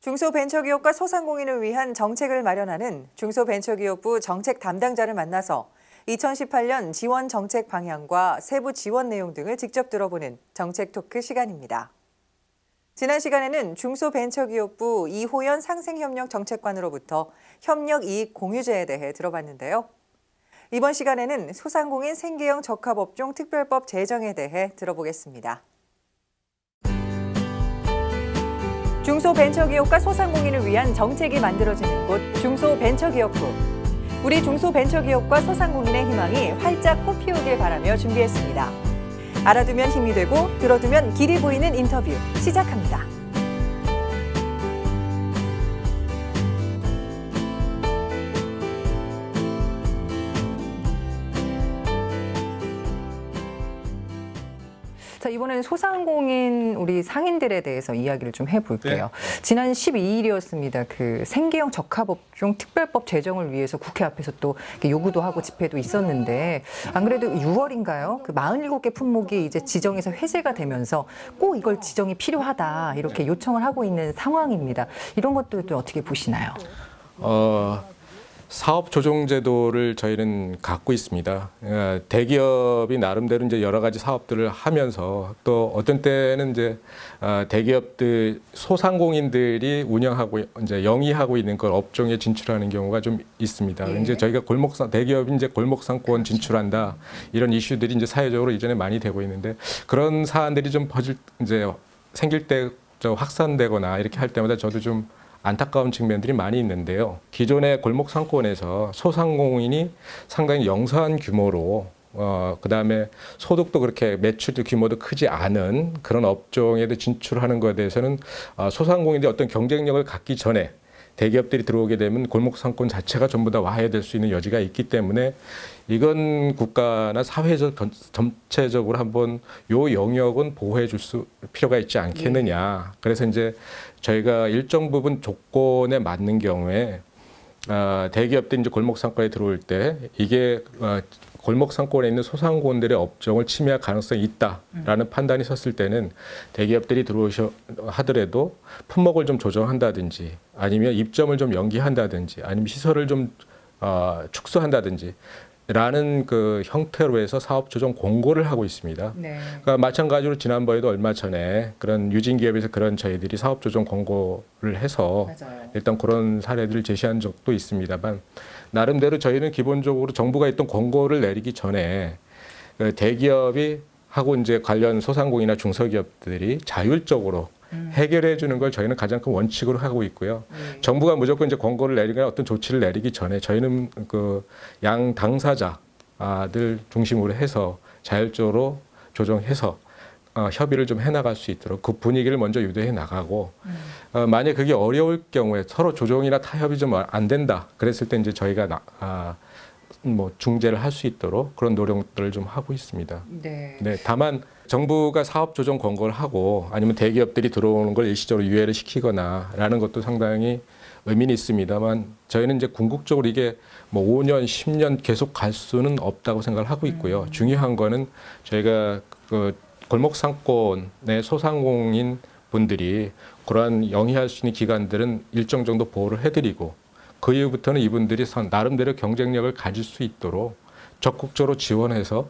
중소벤처기업과 소상공인을 위한 정책을 마련하는 중소벤처기업부 정책 담당자를 만나서 2018년 지원 정책 방향과 세부 지원 내용 등을 직접 들어보는 정책 토크 시간입니다. 지난 시간에는 중소벤처기업부 이호연 상생협력 정책관으로부터 협력 이익 공유제에 대해 들어봤는데요. 이번 시간에는 소상공인 생계형 적합업종 특별법 제정에 대해 들어보겠습니다. 중소벤처기업과 소상공인을 위한 정책이 만들어지는 곳 중소벤처기업부. 우리 중소벤처기업과 소상공인의 희망이 활짝 꽃피우길 바라며 준비했습니다. 알아두면 힘이 되고 들어두면 길이 보이는 인터뷰 시작합니다. 자, 이번에는 소상공인 우리 상인들에 대해서 이야기를 좀 해볼게요. 네. 지난 12일이었습니다. 그 생계형 적합업종 특별법 제정을 위해서 국회 앞에서 또 요구도 하고 집회도 있었는데 안 그래도 6월인가요? 그 47개 품목이 이제 지정에서 회제가 되면서 꼭 이걸 지정이 필요하다 이렇게 요청을 하고 있는 상황입니다. 이런 것들도 어떻게 보시나요? 사업 조정 제도를 저희는 갖고 있습니다. 대기업이 나름대로 이제 여러 가지 사업들을 하면서 또 어떤 때는 이제 대기업들 소상공인들이 운영하고 이제 영위하고 있는 그 업종에 진출하는 경우가 좀 있습니다. 예. 이제 저희가 대기업이 이제 골목상권 진출한다 이런 이슈들이 이제 사회적으로 이전에 많이 되고 있는데 그런 사안들이 좀 이제 생길 때 확산되거나 이렇게 할 때마다 저도 좀 안타까운 측면들이 많이 있는데요. 기존의 골목 상권에서 소상공인이 상당히 영세한 규모로 그다음에 소득도 그렇게 매출도 규모도 크지 않은 그런 업종에도 진출하는 것에 대해서는 소상공인들이 어떤 경쟁력을 갖기 전에 대기업들이 들어오게 되면 골목 상권 자체가 전부 다 와해될 수 있는 여지가 있기 때문에 이건 국가나 사회적 전체적으로 한번 요 영역은 보호해 줄 필요가 있지 않겠느냐. 그래서 이제 저희가 일정 부분 조건에 맞는 경우에 대기업들이 이제 골목 상권에 들어올 때 이게 골목 상권에 있는 소상공인들의 업종을 침해할 가능성이 있다라는 판단이 섰을 때는 대기업들이 하더라도 품목을 좀 조정한다든지 아니면 입점을 좀 연기한다든지 아니면 시설을 좀 축소한다든지 라는 그 형태로 해서 사업 조정 공고를 하고 있습니다. 네. 그러니까 마찬가지로 지난번에도 얼마 전에 그런 유진기업에서 그런 저희들이 사업 조정 공고를 해서 맞아요. 일단 그런 사례들을 제시한 적도 있습니다만 나름대로 저희는 기본적으로 정부가 있던 공고를 내리기 전에 그 대기업이 하고 이제 관련 소상공인이나 중소기업들이 자율적으로 해결해 주는 걸 저희는 가장 큰 원칙으로 하고 있고요. 정부가 무조건 이제 권고를 내리거나 어떤 조치를 내리기 전에 저희는 그 양 당사자들 중심으로 해서 자율적으로 조정해서 협의를 좀 해나갈 수 있도록 그 분위기를 먼저 유도해 나가고 만약 그게 어려울 경우에 서로 조정이나 타협이 좀 안 된다 그랬을 때 이제 저희가 뭐 중재를 할 수 있도록 그런 노력들을 좀 하고 있습니다. 네. 네, 다만 정부가 사업 조정 권고를 하고 아니면 대기업들이 들어오는 걸 일시적으로 유예를 시키거나라는 것도 상당히 의미는 있습니다만 저희는 이제 궁극적으로 이게 뭐 5년, 10년 계속 갈 수는 없다고 생각을 하고 있고요. 중요한 거는 저희가 그 골목 상권의 소상공인 분들이 그러한 영위할 수 있는 기간들은 일정 정도 보호를 해드리고 그 이후부터는 이분들이 나름대로 경쟁력을 가질 수 있도록 적극적으로 지원해서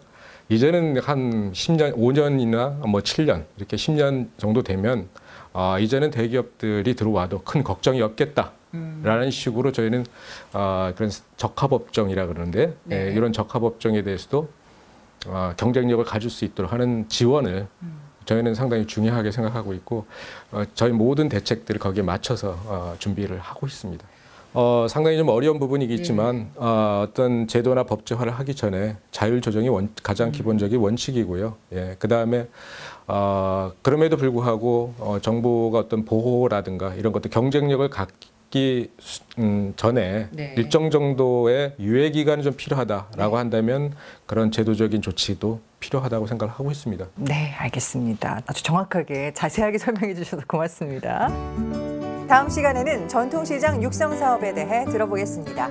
이제는 한 10년, 5년이나 뭐 7년 이렇게 10년 정도 되면 이제는 대기업들이 들어와도 큰 걱정이 없겠다라는 식으로 저희는 그런 적합업종이라 그러는데 네. 이런 적합업종에 대해서도 경쟁력을 가질 수 있도록 하는 지원을 저희는 상당히 중요하게 생각하고 있고 저희 모든 대책들을 거기에 맞춰서 준비를 하고 있습니다. 상당히 좀 어려운 부분이겠지만 어떤 제도나 법제화를 하기 전에 자율 조정이 가장 기본적인 원칙이고요. 예, 그다음에 그럼에도 불구하고 정부가 어떤 보호라든가 이런 것들 경쟁력을 갖기 전에 네. 일정 정도의 유예 기간이 좀 필요하다라고 네. 한다면 그런 제도적인 조치도 필요하다고 생각을 하고 있습니다. 네, 알겠습니다. 아주 정확하게 자세하게 설명해 주셔서 고맙습니다. 다음 시간에는 전통시장 육성사업에 대해 들어보겠습니다.